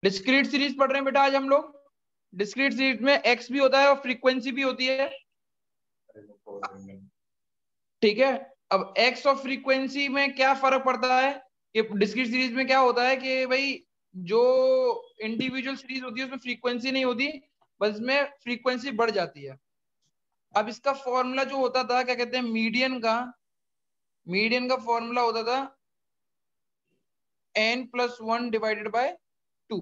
Discrete series पढ़ रहे हैं बेटा आज हम लोग। डिस्क्रीट सीरीज में एक्स भी होता है और फ्रीक्वेंसी भी होती है, ठीक है। अब एक्स और फ्रीक्वेंसी में क्या फर्क पड़ता है कि डिस्क्रीट सीरीज में क्या होता है कि भाई जो इंडिविजुअल सीरीज होती है उसमें फ्रीक्वेंसी नहीं होती, बस इसमें फ्रीक्वेंसी बढ़ जाती है। अब इसका फॉर्मूला जो होता था, क्या कहते हैं, मीडियन का फॉर्मूला होता था n+1 डिवाइडेड बाय 2।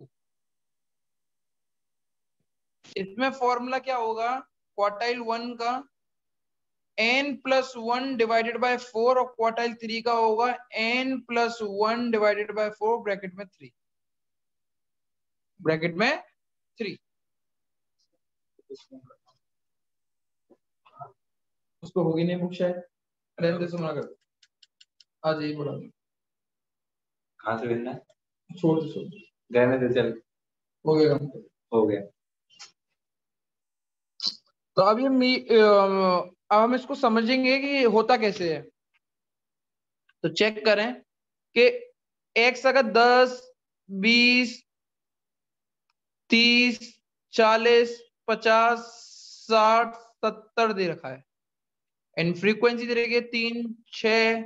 इसमें फॉर्मूला क्या होगा क्वार्टाइल 1 का n+1 डिवाइडेड बाय 4 और क्वार्टाइल 3 का होगा n+1 डिवाइडेड बाय 4 ब्रैकेट में 3, ब्रैकेट में 3। उसको होगी नहीं बुक शायद, रहने दे, सुना कर आज यही बोला कहाँ से मिलना है, छोड़ दे रहने दे, चल हो गया हो गया। तो अब अब हम इसको समझेंगे कि होता कैसे है। तो चेक करें कि एक्स अगर 10, 20, 30, 40, 50, 60, 70 दे रखा है, एंड फ्रीक्वेंसी दे रखी है 3, 6,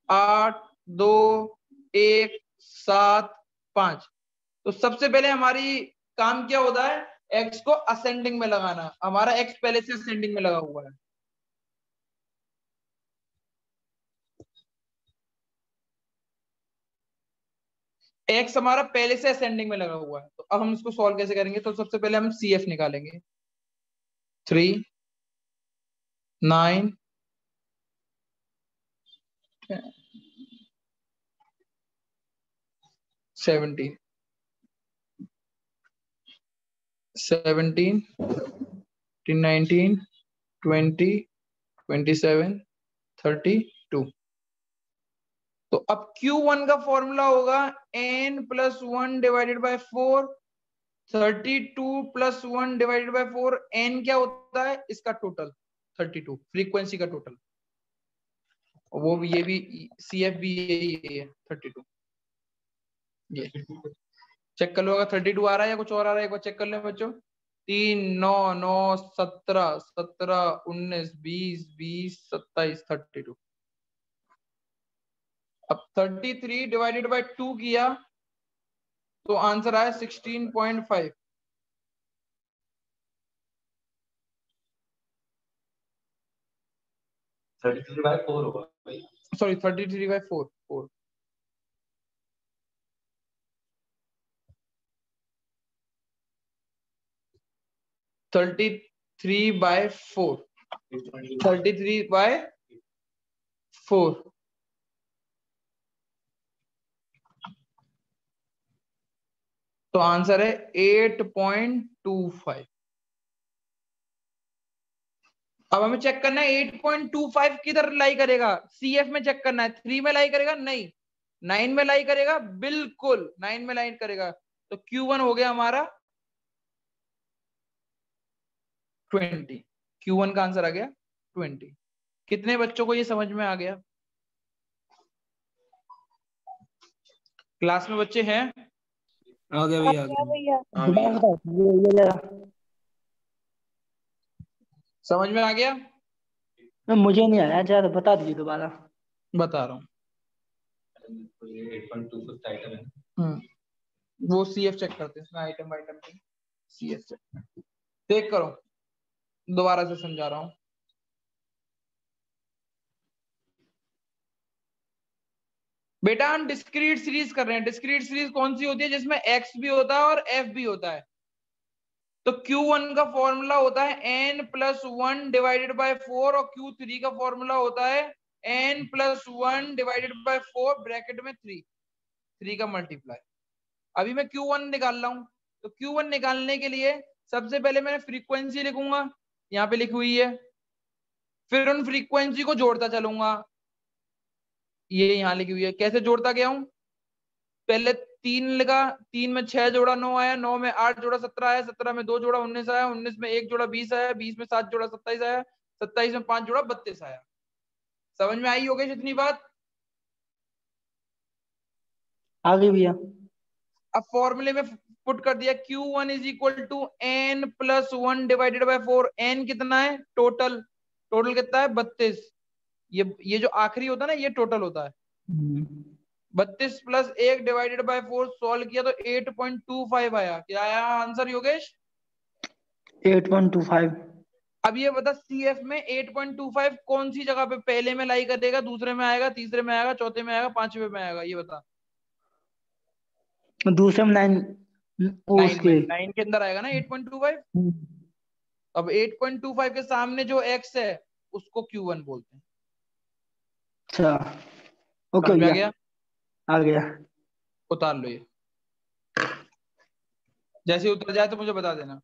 8, 2, 1, 7, 5। तो सबसे पहले हमारी काम क्या होता है, एक्स को असेंडिंग में लगाना। हमारा एक्स पहले से असेंडिंग में लगा हुआ है, एक्स हमारा पहले से असेंडिंग में लगा हुआ है। तो अब हम इसको सॉल्व कैसे करेंगे, तो सबसे पहले हम सी एफ निकालेंगे। 3, 9, 17, 17, 19, 20, 27, 32। तो अब Q1 का फॉर्मूला होगा n+1 divided by 4, 32+1 divided by 4। n क्या होता है, इसका टोटल 32, फ्रीक्वेंसी का टोटल। वो भी, ये भी सी एफ भी यही है 32। ये चेक कर लो अगर 32 आ रहा है या कुछ और आ रहा है, एक बार चेक कर लें बच्चों। 3, 9, 9, 17, 17, 19, 20, 20, 27, 32। अब 33 डिवाइडेड बाय 2 किया तो आंसर आया 16.5। 33/4 होगा भाई, सॉरी 33/4, 4। 33/4, 33/4। तो आंसर है 8.25। अब हमें चेक करना है 8.25 किधर लाई करेगा, सीएफ में चेक करना है। 3 में लाई करेगा, नहीं 9 में लाई करेगा, बिल्कुल 9 में लाई करेगा। तो Q1 हो गया हमारा 20। Q1 का आंसर आ गया 20। कितने बच्चों को ये समझ में आ गया? क्लास में बच्चे हैं? आ गया भैया, आ गया भैया। समझ में आ गया? मुझे नहीं आया, जरा बता दीजिए दोबारा। बता रहा हूँ। 8.26 आइटम है। वो सीएफ चेक करते हैं, इसमें आइटम सीएफ चेक देख करो, दोबारा से समझा रहा हूँ। बेटा हम डिस्क्रीट सीरीज कर रहे हैं। डिस्क्रीट सीरीज कौन सी होती है, जिसमें एक्स भी होता है और एफ भी होता है। तो Q1 का फॉर्मूला होता है n+1 डिवाइडेड बाय 4 और Q3 का फॉर्मूला होता है n+1 डिवाइडेड बाय 4 ब्रैकेट में 3 का मल्टीप्लाई। अभी मैं Q1 निकाल रहा हूं। तो Q1 निकालने के लिए सबसे पहले मैं फ्रीक्वेंसी लिखूंगा, यहाँ पे लिखी हुई है। फिर उन फ्रीक्वेंसी को जोड़ता चलूंगा, ये यहाँ लिखी हुई है। कैसे जोड़ता गया हूं, पहले 3 लिखा, 3 में 6 जोड़ा 9 आया, 9 में 8 जोड़ा 17 आया, 17 में 2 जोड़ा 19 आया, 19 में 1 जोड़ा 20 आया, 20 में 7 जोड़ा 27 आया, 27 में 5 जोड़ा 32 आया। समझ में आई होगी जितनी बात? आ गई भैया। अब फॉर्मूले में पुट कर दिया Q1 is equal to n plus 1 divided by 4। n कितना है टोटल? टोटल कितना है 32। ये जो आखिरी होता है ना ये टोटल होता है। 32 प्लस 1 डिवाइडेड बाय 4 सॉल्व किया तो 8.25 आया। क्या आया आंसर योगेश? 8.25। अब ये बता CF में 8.25 कौन सी जगह पे पहले में लाई करेगा, दूसरे में आएगा, तीसरे में आएगा, चौथे में आएगा, पांचवे में आएगा? ये बता। दूसरे में 9 नाइन में, उसके 9 के अंदर आएगा ना 8.25। अब 8.25 के सामने जो x है उसको Q1 बोलते हैं। अच्छा ओके समझ में आ भैया, गया? आ गया। उतार लो ये, जैसे ही उतर जाए तो मुझे बता देना।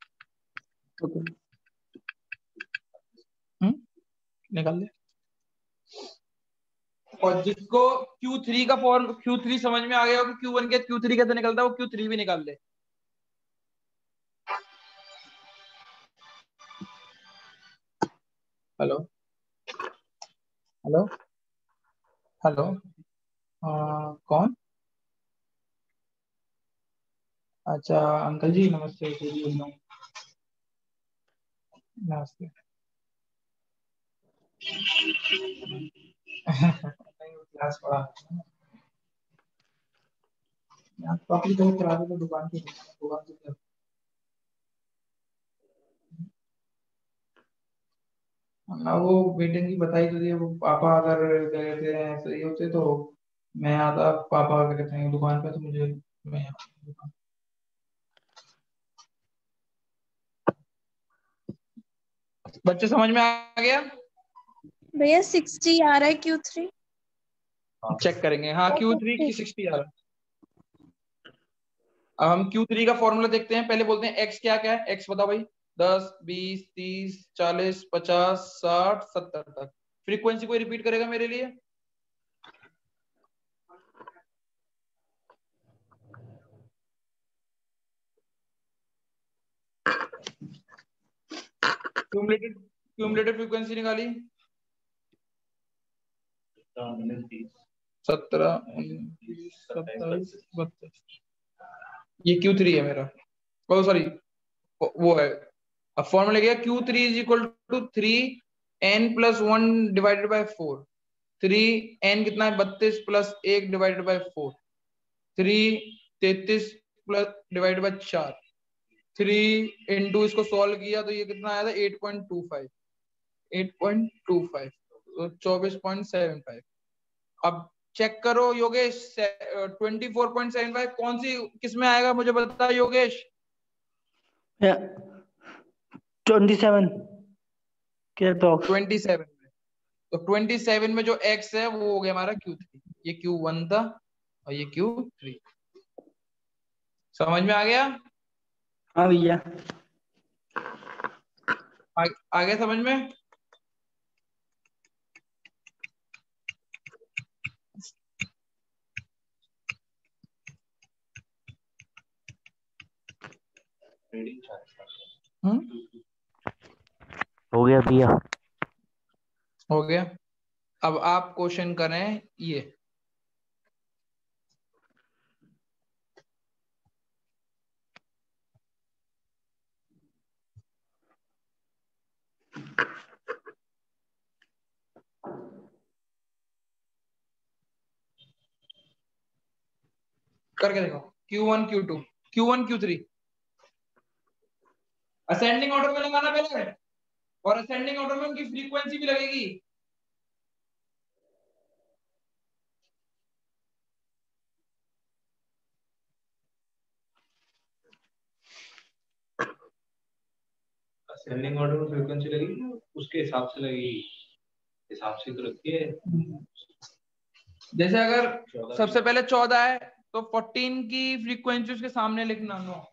ओके। निकाल ले। और जिसको Q3 का फॉर्म Q3 समझ में आ गया हो कि Q1 के Q3 कैसे निकलता है, वो Q3 भी निकाल ले। हेलो हेलो हेलो, कौन? अच्छा अंकल जी नमस्ते। जी बोल रहा हूँ। नमस्ते। क्लास पढ़ा कॉपी तो करा दो तो दुकान की दुकान से। हाँ वो बेटे की बताई तो दी, वो पापा अगर क्या कहते हैं सही होते तो मैं आता, पापा क्या कहते हैं दुकान पे तो मुझे मैं दुकान। बच्चे समझ में आ गया? भैया 60 आ रहा है Q3। चेक करेंगे। हाँ Q3 की 60 आ रहा है। अब हम Q3 का फॉर्मूला देखते हैं। पहले बोलते हैं x क्या क्या है। x बताओ भाई। 10 20 30 40 50 60 70 तक। फ्रीक्वेंसी कोई रिपीट करेगा मेरे लिए? क्यूमुलेटेड फ्रीक्वेंसी निकाली 17 29 27 32। ये Q3 है मेरा। ओ सॉरी वो है। अब फॉर्मूला क्या? Q3 is equal to 3n plus 1 divided by 4। 3n कितना है 32 plus 1 divided by 4। 3 33 plus divided by 4। 3 into इसको सॉल्व किया तो ये कितना आया था 8.25। 8.25 तो 24.75। अब चेक करो योगेश 24.75 कौन सी किस में आएगा मुझे बता योगेश। 27 के अप्रॉक्स। 27 में। तो 27 में जो x है वो हो गया हमारा Q3। ये Q1 था और ये Q3। समझ में आ गया? हाँ भैया। आ गया समझ में? हो गया भैया। हो गया। अब आप क्वेश्चन करें ये। करके देखो Q1 Q2 Q1 Q3 ascending order में लगाना पहले, और असेंडिंग ऑर्डर में उनकी फ्रीक्वेंसी भी लगेगी। असेंडिंग ऑर्डर में फ्रीक्वेंसी लगेगी ना, उसके हिसाब से लगेगी। हिसाब से तो रखी है। जैसे अगर सबसे पहले 14 है तो 14 की फ्रीक्वेंसी उसके सामने लिखना। नो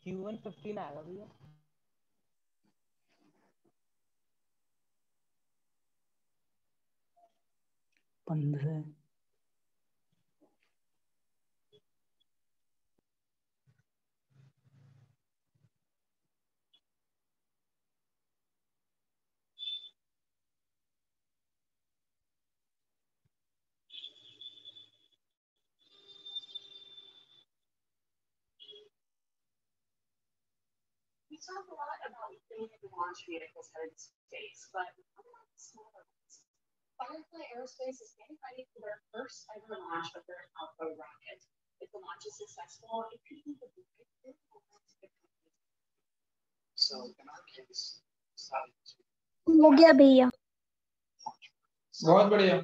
Q1 15 आएगा भैया। 15। We talk a lot about bringing the launch vehicles headed to space, but what about the smaller ones? Firefly Aerospace is getting ready for their first ever launch of their Alpha rocket. If the launch is successful, it could be the biggest moment to the company. So in our case, हो गया भैया। बहुत बढ़िया।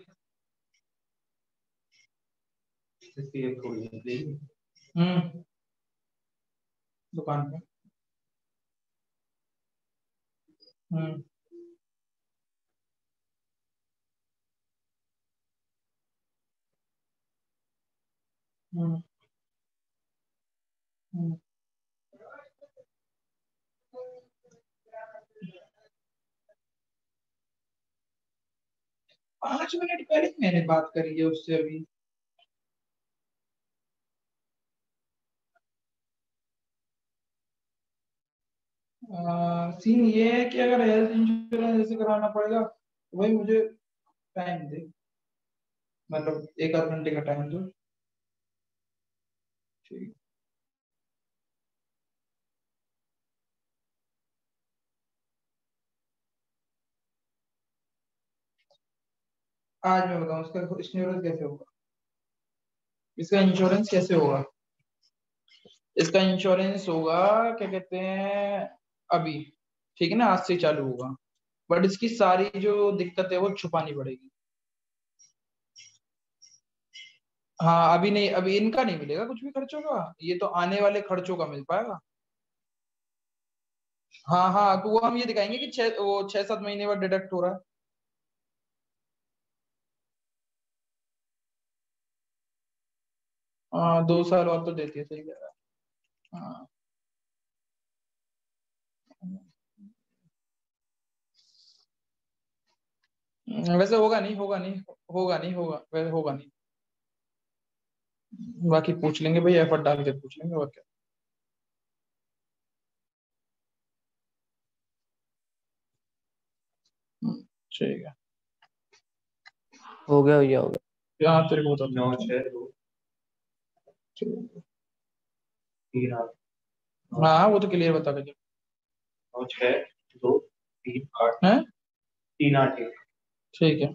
इसलिए थोड़ी देर दुकान पे। हम्म हम्म हम्म। 5 minute पहले मैंने बात करी है उससे अभी। सीन ये है कि अगर हेल्थ इंश्योरेंस ऐसे कराना पड़ेगा तो भाई मुझे टाइम दे, मतलब 1 आध घंटे का टाइम दो। ठीक। आज मैं बताऊं इसका इंश्योरेंस कैसे होगा, इसका इंश्योरेंस कैसे होगा। इसका इंश्योरेंस होगा क्या कहते हैं अभी, ठीक है ना, आज से चालू होगा, बट इसकी सारी जो दिक्कत है वो छुपानी पड़ेगी। हाँ अभी नहीं, अभी इनका नहीं मिलेगा कुछ भी खर्चों का, ये तो आने वाले खर्चों का मिल पाएगा। हाँ हाँ, तो वो हम ये दिखाएंगे कि 6-7 महीने बाद डिडक्ट हो रहा है। हाँ 2 साल बाद तो देती है, सही कह रहा है। हाँ वैसे होगा नहीं, होगा नहीं, होगा नहीं, होगा वैसे होगा नहीं। बाकी पूछ लेंगे भाई, एफर्ट डाल के पूछ लेंगे और क्या। ठीक है। हो गया भैया, हो गया। यहाँ तेरे को बता 9 6 2 3 8 हाँ वो तो क्लियर बता के 9 6 2 3 8 हैं। 3 8 1। ठीक है।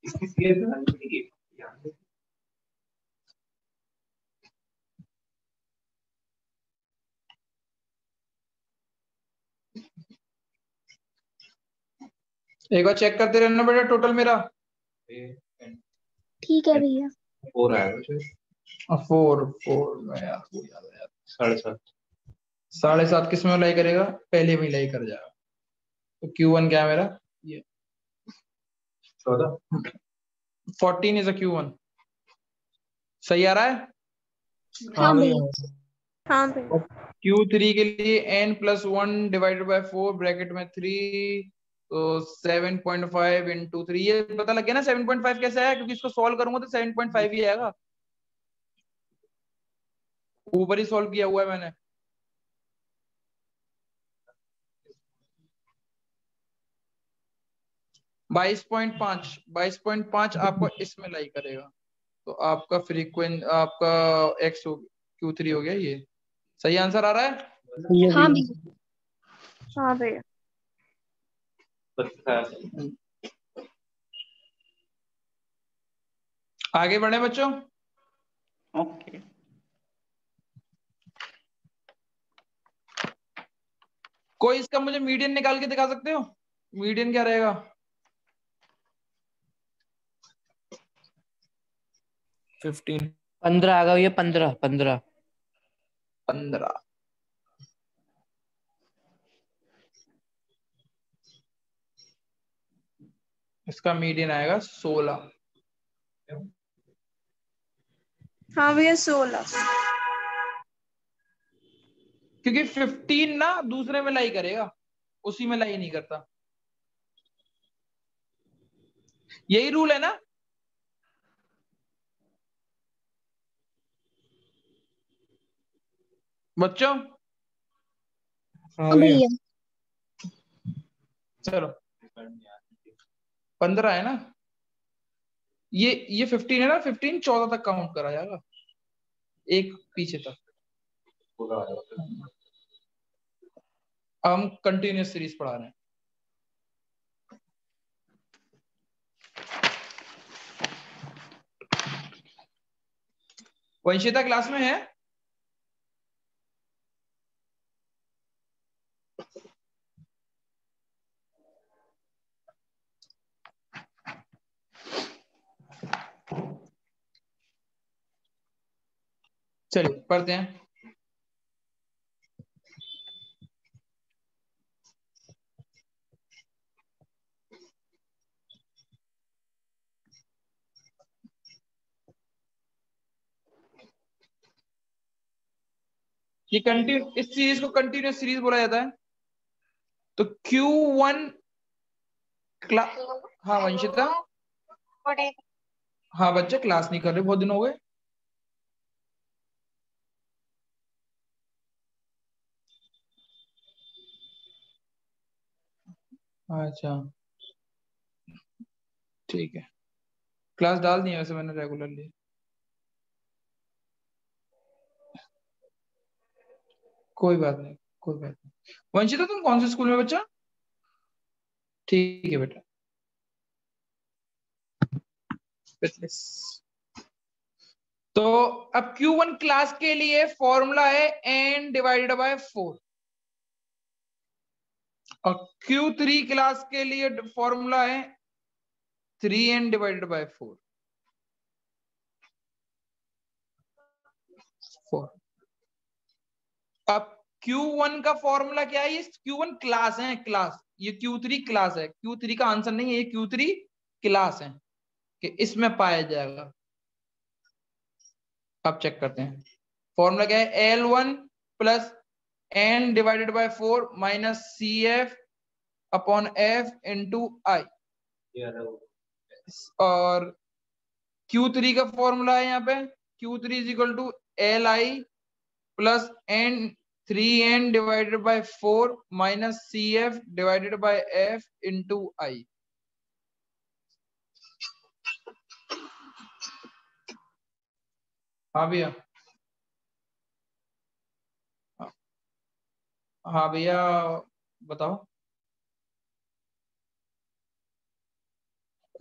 इसकी सीएस बनानी पड़ेगी यहाँ पे। एक बार चेक करते रहना बेटा टोटल मेरा। ठीक है भैया। 4 आएगा शायद। 4 में यार वो याद है यार। 7.5 7.5 किस में लाई करेगा, पहले में लाई कर जाएगा। तो Q1 क्या है मेरा, ये 14। 14 इज अ Q1। सही आ रहा है। हाँ भैया। हाँ भैया। Q3 के लिए n+1 डिवाइडेड बाय 4 ब्रैकेट में 3, तो 7.5 इंटू 3। ये पता लग गया ना 7.5 कैसे आया, क्योंकि इसको सॉल्व करूंगा तो 7.5 ही आएगा, ऊपर ही सॉल्व किया हुआ है मैंने। बाईस पॉइंट पांच आपको इसमें लाई करेगा, तो आपका फ्रीक्वेंट आपका एक्स हो Q3 हो गया। ये सही आंसर आ रहा है। हाँ भैया। हाँ भैया। आगे बढ़े बच्चों। ओके। कोई इसका मुझे मीडियन निकाल के दिखा सकते हो, मीडियन क्या रहेगा। 15 आ गया भैया, 15 15। 15। इसका मीडियन आएगा 16। हाँ भैया 16। क्योंकि 15 ना दूसरे में लाई करेगा, उसी में लाई नहीं करता। यही रूल है ना? बच्चों हाँ भैया। चलो 15 है ना, ये 15 है ना, 15 14 तक काउंट करा जाएगा, एक पीछे तक। हम कंटिन्यूस सीरीज पढ़ा रहे हैं। वंशिता क्लास में है? चलिए पढ़ते हैं। ये कंटिन्यू, इस सीरीज को कंटिन्यूस सीरीज बोला जाता है। तो Q1 क्लास, हाँ वंशिता, हाँ बच्चे क्लास नहीं कर रहे, बहुत दिन हो गए। अच्छा ठीक है, क्लास डाल दी है वैसे मैंने रेगुलरली। कोई बात नहीं, कोई बात नहीं। वंशिता तुम कौन से स्कूल में बच्चा? ठीक है बेटा। तो अब Q1 क्लास के लिए फॉर्मूला है n डिवाइडेड बाय 4, और Q3 क्लास के लिए फॉर्मूला है 3n डिवाइडेड बाय 4। अब Q1 का फॉर्मूला क्या है? ये Q1 क्लास है, क्लास। ये Q3 क्लास है, Q3 का आंसर नहीं है, ये Q3 क्लास है कि इसमें पाया जाएगा। अब चेक करते हैं फॉर्मूला क्या है। L1 plus n divided by 4 minus CF upon F into I। और Q3 का फॉर्मूला है यहाँ पे Q3 is equal to LI plus n 3n divided by 4 minus CF divided by F into I। हाँ भैया, हाँ भैया बताओ।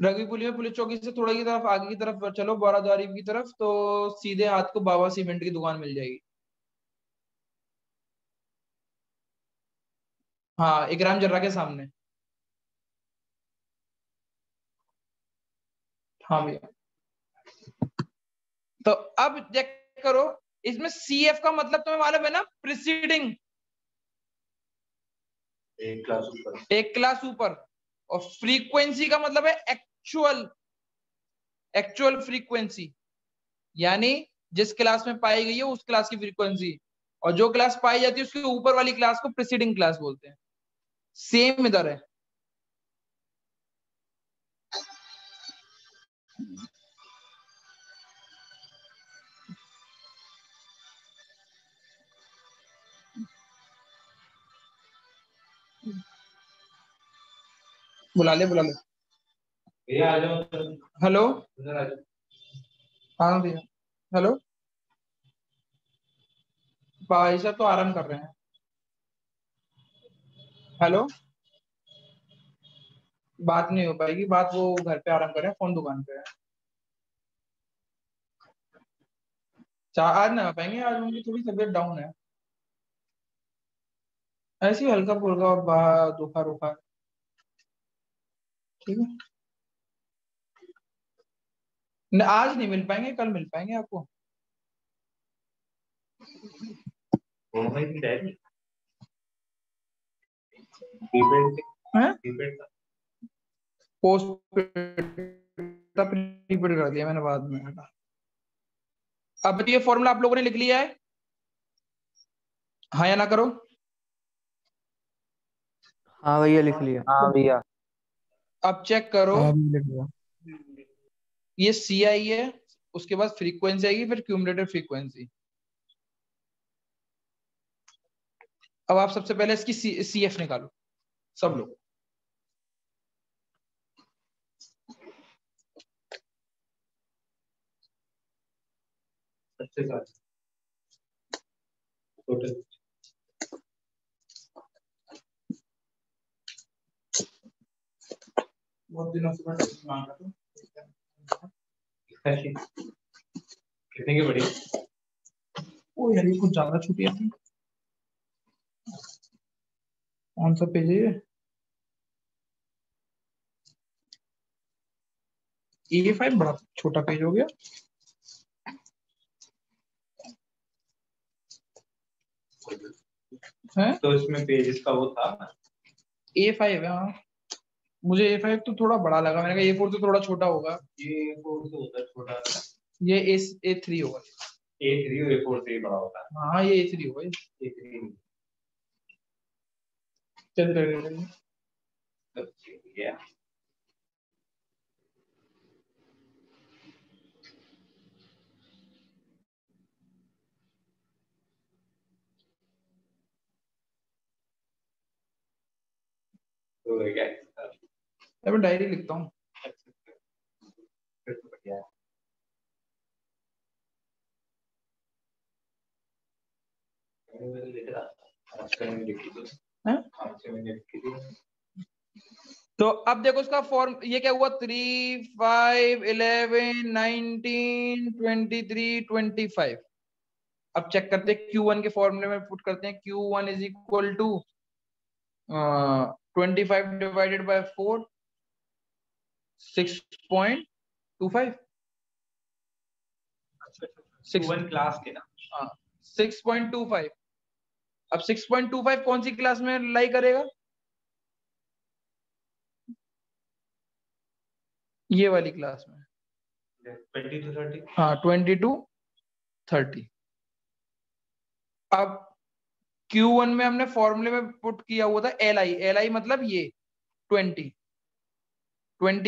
रवि पुलिया पुलिस चौकी से थोड़ा की तरफ आगे की तरफ चलो, बारादारी की तरफ, तो सीधे हाथ को बाबा सीमेंट की दुकान मिल जाएगी। हाँ इकराम जर्रा के सामने। हाँ भैया। तो अब चेक करो, इसमें CF का मतलब तुम्हें मालूम है ना, प्रीसीडिंग, एक क्लास ऊपर। एक क्लास ऊपर। और फ्रीक्वेंसी का मतलब है एक्चुअल, एक्चुअल फ्रीक्वेंसी, यानी जिस क्लास में पाई गई है उस क्लास की फ्रीक्वेंसी, और जो क्लास पाई जाती है उसके ऊपर वाली क्लास को प्रीसीडिंग क्लास बोलते हैं। सेम इधर है। बुला ले बुला ले। भैया आ जाओ। हेलो, उधर आ जाओ। हाँ भैया। हेलो, भाई साहब तो आराम कर रहे हैं। हेलो, बात नहीं हो पाएगी, बात वो घर पे आराम कर रहे हैं, फोन दुकान पे है। आज ना आ पाएंगे, आज उनकी थोड़ी तबीयत डाउन है, ऐसे ही हल्का फुल्का दुखा रुखा। ठीक है, आज नहीं मिल पाएंगे, कल मिल पाएंगे आपको। पोस्ट प्रीपेड कर दिया मैंने बाद में। अब ये फॉर्मूला आप लोगों ने लिख लिया है, हाँ या ना करो? हाँ भैया लिख लिया। हाँ भैया। अब चेक करो, हाँ लिख लिया। ये सी आई है, उसके बाद फ्रीक्वेंसी आएगी, फिर क्यूमुलेटिव फ्रीक्वेंसी। अब आप सबसे पहले इसकी सी एफ निकालो सब लोग। सबसे ज्यादा टोटल बहुत दिनों से मांग रहा था। कितने की बड़ी? ओ यार ये कुछ ज्यादा छुट्टी थी। कौन सा पेज है ये? A5 बड़ा छोटा पेज हो गया। है तो इसमें पेजेस का वो था A5 है। हाँ मुझे A5 तो थोड़ा बड़ा लगा, मैंने कहा A4 तो थोड़ा छोटा होगा। ये A4 तो होता है छोटा, ये A3 होगा। A3 और A4 से ही बड़ा होता है। हाँ ये A3 होगा। A3 चल रहा है। तो क्या है? मैं डायरी लिखता हूँ। फिर तो बढ़िया है। मैंने लिखा था आज का मैंने लिखी थी। हैं? आज से मैंने लिखी थी। तो अब देखो उसका फॉर्म ये क्या हुआ, 3, 5, 11, 19, 23, 25। अब चेक करते हैं Q1 के फॉर्मूले में पुट करते हैं। Q1 is equal to 25 divided by 4, 6.25। 1 class के ना। हाँ 6.25। अब 6.25 कौन सी क्लास में लाई करेगा? ये वाली क्लास में। 20 to 30। हाँ 20 to 30। अब Q1 में हमने फॉर्मूले में पुट किया हुआ था LI मतलब ये 20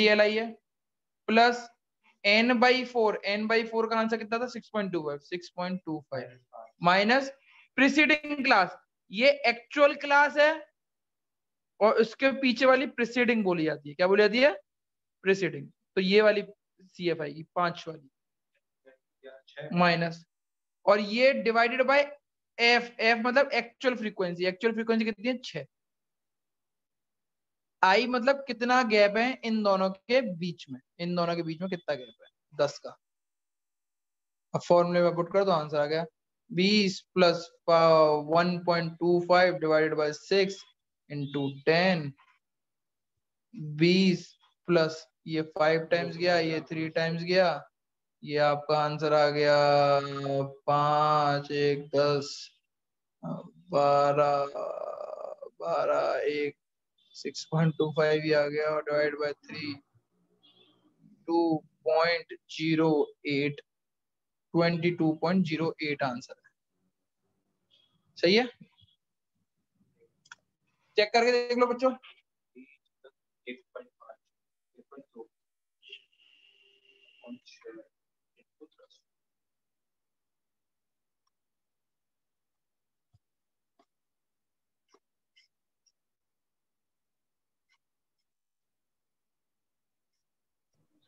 LI है, प्लस n/4 का आंसर कितना था? 6.25 माइनस प्रीसीडिंग क्लास, ये एक्चुअल क्लास है और उसके पीछे वाली प्रीसीडिंग बोली जाती है। क्या बोली जाती है? प्रीसीडिंग। तो ये वाली CF आएगी 5 वाली माइनस, और ये डिवाइडेड बाय F मतलब एक्चुअल फ्रीक्वेंसी। एक्चुअल फ्रीक्वेंसी कितनी है? 6। I मतलब कितना गैप है इन दोनों के बीच में, इन दोनों के बीच में कितना गैप है? 10 का। अब फॉर्मूले में पुट कर दो, आंसर आ गया 20 plus 1.25 divided by 6 into 10। 20 plus ये 5 टाइम्स गया, ये 3 टाइम्स गया, ये आपका आंसर आ गया 5, 1, 10, 12, 1, 6.25 ही आ गया और डिवाइड बाय 3, 2.08, 22.08 आंसर है। सही है? चेक करके देख लो बच्चों।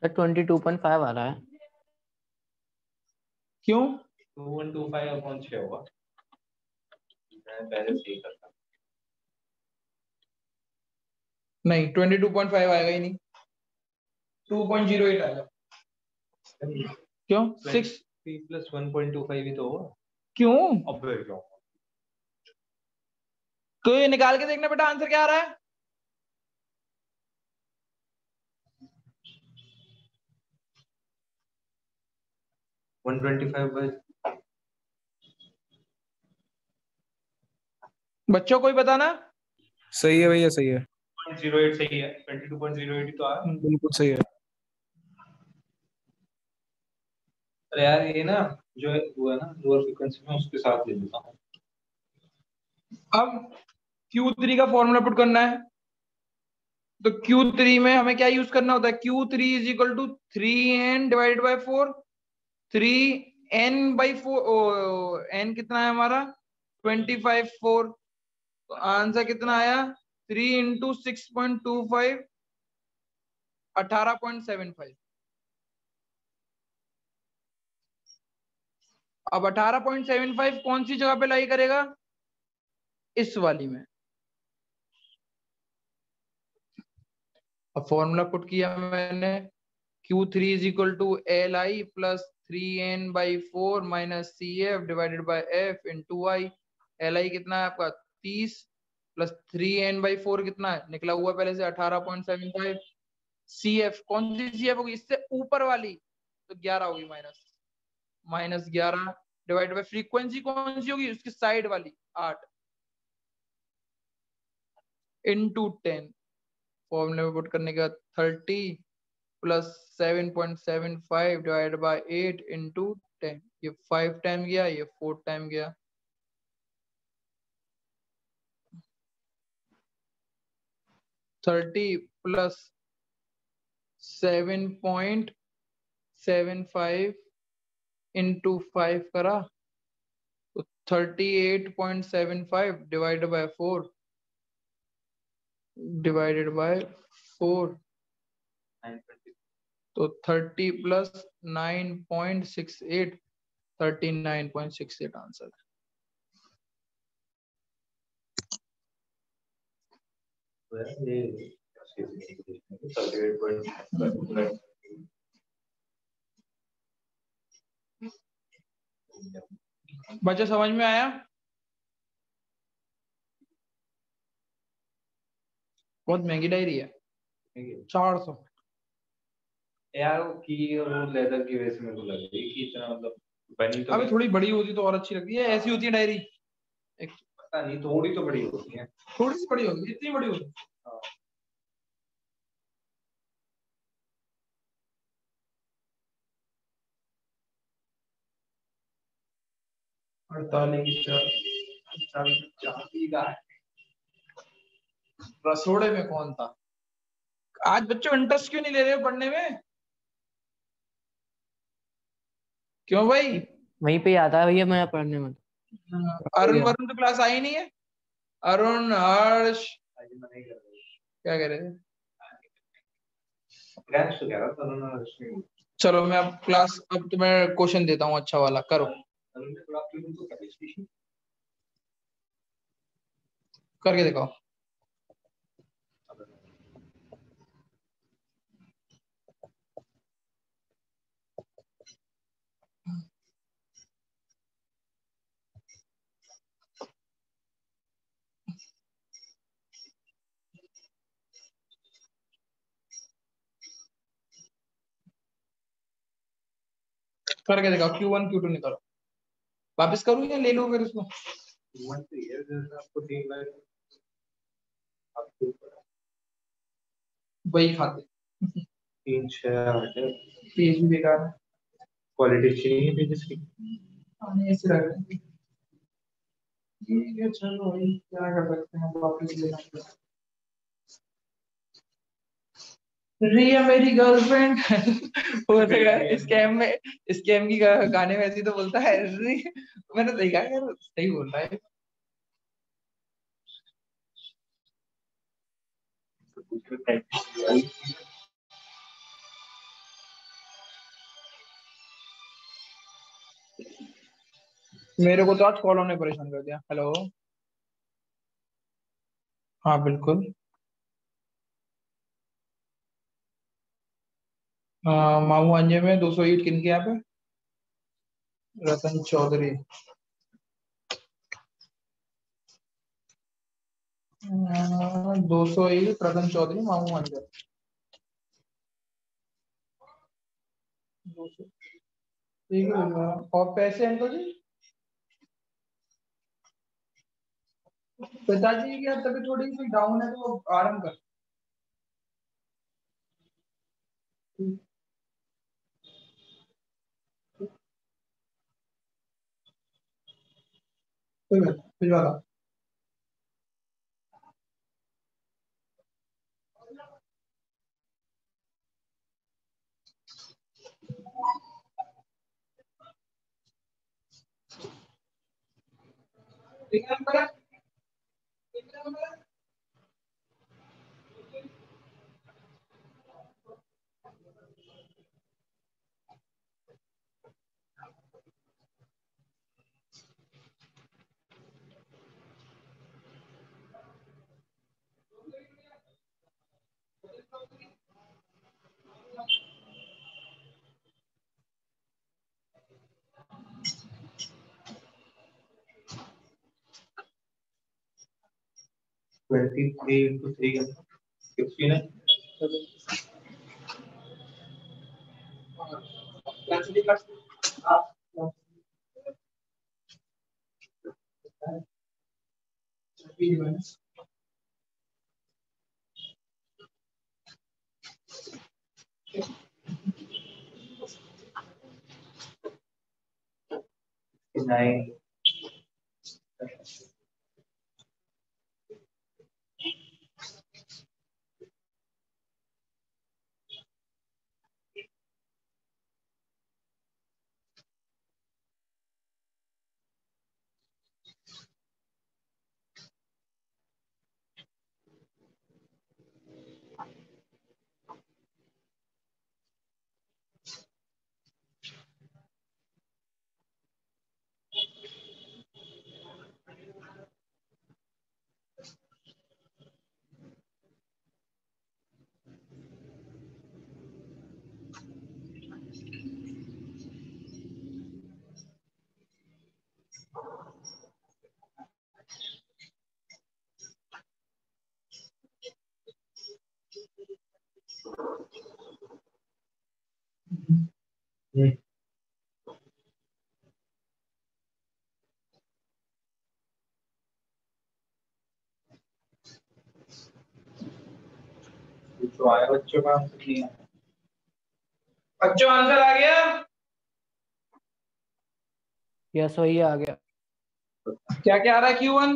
22.5 आ रहा है। क्यों? 2125/6 होगा। मैं पहले से ही करता। नहीं 22.5 आएगा ही नहीं, 2.08 आएगा। क्यों? 6 प्लस 1.25 ही तो होगा। क्यों? अब क्यों? कोई निकाल के देखना बेटा आंसर क्या आ रहा है। बच्चों कोई बताना। सही है भैया, सही है। 0.08 सही है। 22.08 ही तो आ रहा है। बिल्कुल सही है। अरे यार ये ना जो है वो है ना लोअर फ्रीक्वेंसी में उसके साथ ले लेता हूँ। अब Q3 का फॉर्मूला पुट करना है, तो Q3 में हमें क्या यूज करना होता है, Q3 is equal to 3n divided by 4, 3n by 4, n कितना है हमारा 25, 4, तो आंसर कितना आया 3 इंटू 6.25, 18.75। अब 18.75 कौन सी जगह पे लाई करेगा, इस वाली में। अब फॉर्मूला पुट किया मैंने, Q3 is equal to L I plus 3n by 4 minus CF divided by F into I. L I कितना है आपका 30 प्लस 3n बाई 4 कितना है, निकला हुआ पहले से 18.75। CF कौन सी CF होगी, इससे ऊपर वाली, तो 11 होगी, माइनस 11 डिवाइडेड बाई फ्रीक्वेंसी कौन सी होगी, उसकी साइड वाली 8 इंटू 10। फॉर्मूले में पुट करने के बाद 30 प्लस 7.75 डिवाइड बाय 8 इंटू 10, ये 5 टाइम गया, ये 4 टाइम गया। थर्टी प्लस 7.75 इंटू 5 करा तो 38.75 डिवाइडेड बाय 4 डिवाइडेड बाय 4, तो 30 प्लस 9.68, 39.68 आंसर। बच्चा समझ में आया? बहुत महंगी डायरी है, 400। यार वो की और वो लेदर की वजह से मेरे को लग रही है कि इतना मतलब बनी तो अबे थोड़ी बड़ी होती तो और अच्छी लगती है, ऐसी होती है डायरी, पता नहीं, थोड़ी तो बड़ी होती है, थोड़ी सी बड़ी होगी, इतनी बड़ी होगी। 48 रसोड़े में कौन था? आज बच्चों इंटरेस्ट क्यों नहीं ले रहे हो पढ़ने में? क्यों भाई? वहीं पे आता है भैया मेरा पढ़ने में। अरुण वरुण तो क्लास आई नहीं है, अरुण हर्ष क्या कह रहे थे? चलो मैं अब क्लास, अब तुम्हें क्वेश्चन देता हूँ अच्छा वाला, करो करके दिखाओ। करके दिखाओ, Q1 Q2 निकालो। वापस करूँ या ले लो फिर इसको? वही खाते 3, 6, 8 पेज भी बेकार है, क्वालिटी अच्छी नहीं है पेजेस की। ऐसे रह गए। ठीक है चलो भाई, क्या कर सकते हैं, वापस लेना पड़ेगा। रिया मेरी गर्लफ्रेंड बोलेगा स्कैम की गाने में ऐसी तो बोलता है। मैंने देखा यार, सही बोल रहा है। मेरे को तो आज कॉलों ने परेशान कर दिया। हेलो, हाँ बिल्कुल। मामू अंजे में 200 ईट किन के यहाँ पे? रतन चौधरी। 200 ईट रतन चौधरी मामू अंजे। 200 ठीक है भैया। और पैसे अंकल जी? पिताजी की तबीयत थोड़ी सी डाउन है तो वो आराम कर। कोई बात नहीं, भिजवा रहा हूँ। ठीक है नंबर है? ठीक है नंबर है? ट्वेंटी थ्री इंटू थ्री 16 है। कैंसिल कर हाँ, हाँ। 9 तो आया बच्चों का आंसर नहीं है। बच्चों आंसर आ गया? यस भैया आ गया। क्या क्या आ रहा है Q1?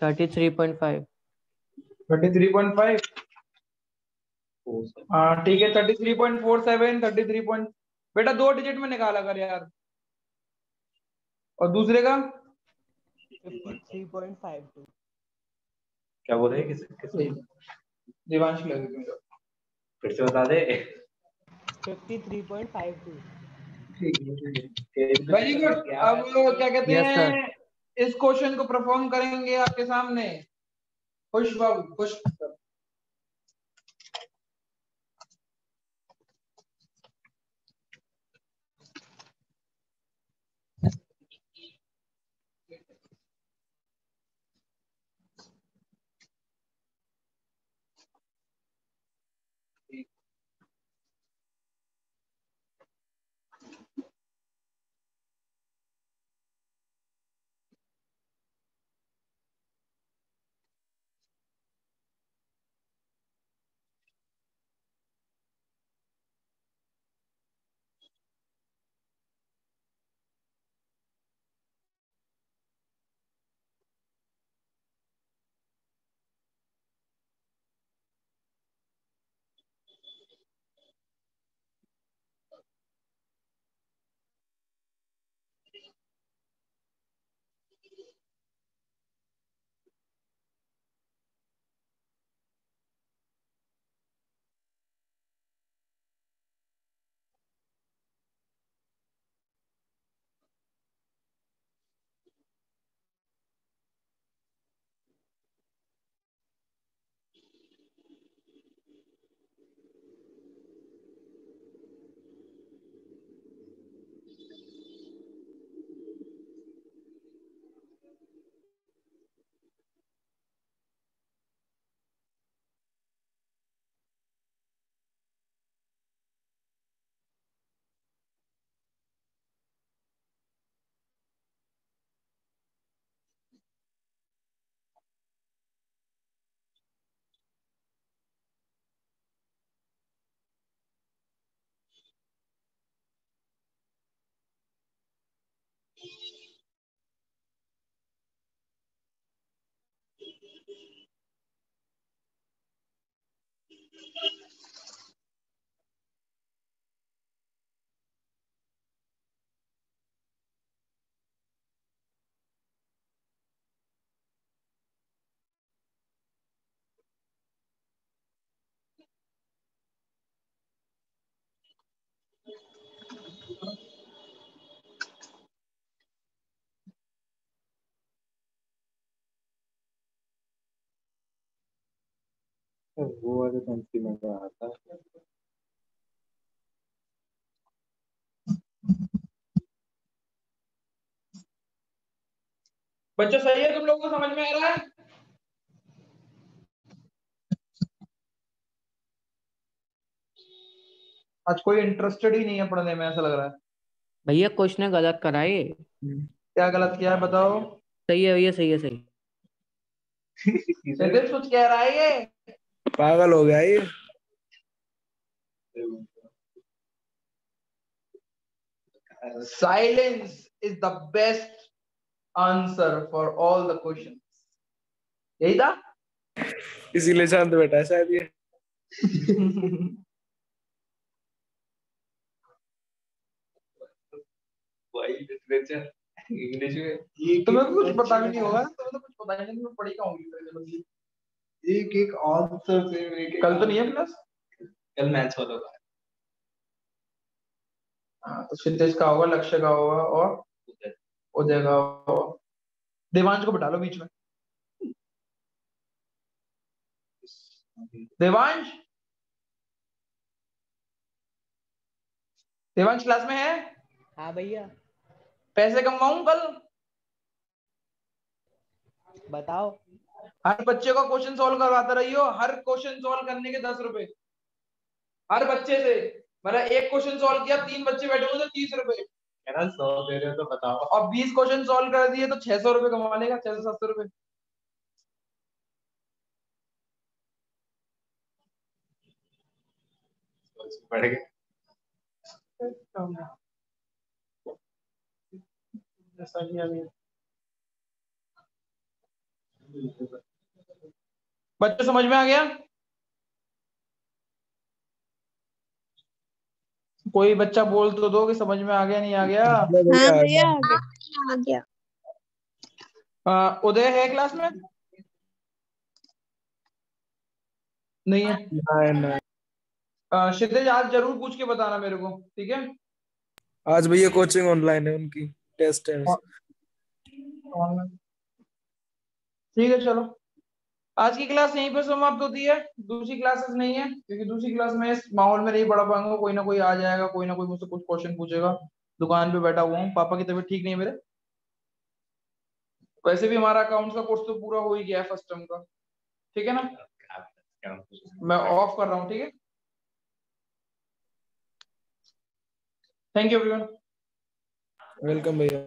33.5। 33.5। हाँ ठीक है, 33.47, 33 पॉइंट। बेटा 2 डिजिट में निकाला कर यार। और दूसरे का 53.52। क्या बोल रहे हैं किस दिवांश लगे तुम लोग। फिर से बता दे। 53.52। Very good. अब क्या कहते यस सर। हैं, इस क्वेश्चन को परफॉर्म करेंगे आपके सामने खुश बाबू, खुश। वो वाले कौन सी मजा आता है? बच्चों सही है, तुम लोगों को समझ में आ रहा है? आज कोई इंटरेस्टेड ही नहीं है पढ़ने में, ऐसा लग रहा है। भैया क्वेश्चन गलत कराए। क्या गलत किया है बताओ? सही है भैया, सही है, सही। सिर्फ कुछ कह रहा है ये। पागल हो गया ये। Silence is the best answer for all the questions. यही था? इसीलिए शांत बैठा है शायद ये। लिटरेचर इंग्लिश में तुम्हें कुछ पता भी नहीं होगा, तुम्हें तो कुछ पता ही नहीं, तुम्हें पढ़ी कहाँ होगी? एक एक आंसर से कल तो नहीं है क्लास? कल मैथ्स वाला था। हाँ, तो क्षितिज का होगा, लक्ष्य का होगा और उदय का होगा। देवांश को बिठा लो बीच में। देवांश, देवांश क्लास में है? हाँ भैया। पैसे कमाऊं कल? बताओ। हर बच्चे को क्वेश्चन सॉल्व करवाते रहियो, हर क्वेश्चन सॉल्व करने के 10 रुपए हर बच्चे से। मतलब एक क्वेश्चन सॉल्व किया, 3 बच्चे बैठे हुए तो 30 रुपए। 100 दे रहे हो तो बताओ। और 20 क्वेश्चन सॉल्व कर दिए तो 600 रुपए कमा लेगा, 600-700 रुपए। पढ़ गए। ऐसा ही अभी बच्चे समझ में आ गया? कोई बच्चा बोल तो दो कि समझ में आ गया, नहीं आ गया? हाँ भैया आ गया। उदय है क्लास में? नहीं है। क्षितिज आज जरूर पूछ के बताना मेरे को, ठीक है? आज भैया कोचिंग ऑनलाइन है, उनकी टेस्ट है। ठीक है चलो, आज की क्लास यहीं पर समाप्त होती है। दूसरी क्लासेस नहीं है, क्योंकि दूसरी क्लास में इस माहौल में नहीं पढ़ा पाऊंगा। कोई ना कोई आ जाएगा, कोई ना कोई मुझसे कुछ क्वेश्चन पूछेगा। दुकान पे बैठा हुआ हूँ, पापा की तबीयत ठीक नहीं है मेरे। वैसे भी हमारा अकाउंट्स का कोर्स तो पूरा हो ही गया है फर्स्ट टर्म का, ठीक है ना? मैं ऑफ कर रहा हूँ, ठीक है? Thank you everyone. वेलकम भैया।